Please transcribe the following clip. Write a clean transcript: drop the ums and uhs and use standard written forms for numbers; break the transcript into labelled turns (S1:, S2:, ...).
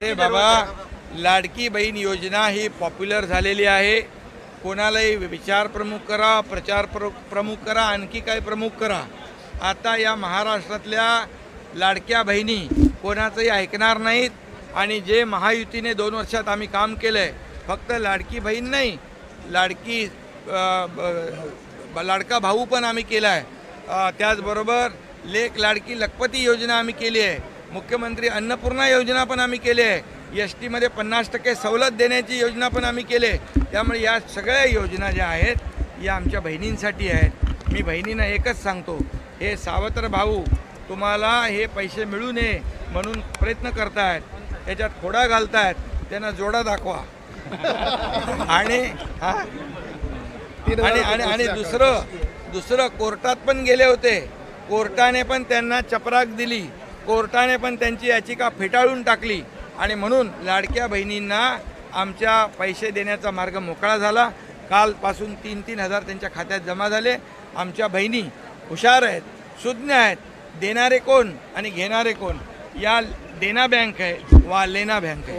S1: बाबा, लाडकी बहीण योजना ही पॉप्युलर झालेली आहे। कोणालाही विचार प्रमुख करा, प्रचार प्रमुख करा, आणखी काय प्रमुख करा, आता या महाराष्ट्रातल्या लाडक्या बहिणी कोणाचंही ऐकणार नाहीत। आणि जे महायुतीने 2 वर्षात आम्ही काम केलंय, फक्त लाडकी बहीण नाही, लाडका भाऊ पण आम्ही केला आहे। त्याचबरोबर लेक लाडकी लखपती योजना आम्ही केली आहे। मुख्यमंत्री अन्नपूर्णा योजना पण आम्ही केली आहे। एसटी मध्ये 50% सवलत देण्याची योजना पण आम्ही केली आहे। त्यामुळे या सगळ्या योजना ज्या आहेत या आमच्या बहिणींसाठी आहेत। मी बहिणींना एकच सांगतो, हे सावत्र भाऊ तुम्हाला हे पैसे मिळू नये म्हणून प्रयत्न करतायत, त्याच्यात खोडा घालतायत, त्यांना जोडा दाखवा। आणि दुसरं कोर्टात पण गेले होते, कोर्टाने पण त्यांना चपराक दिली, कोर्टाने पण त्यांची याचिका फेटाळून टाकली। आणि म्हणून लाडक्या बहिणींना आमच्या पैसे देण्याचा मार्ग मोकळा झाला। कालपासून 3-3 हजार त्यांच्या खात्यात जमा झाले। आमच्या बहिणी हुशार आहेत, सुज्ञ आहेत। देणारे कोण आणि घेणारे कोण, या देना बँक आहे वा लेना बँक आहे।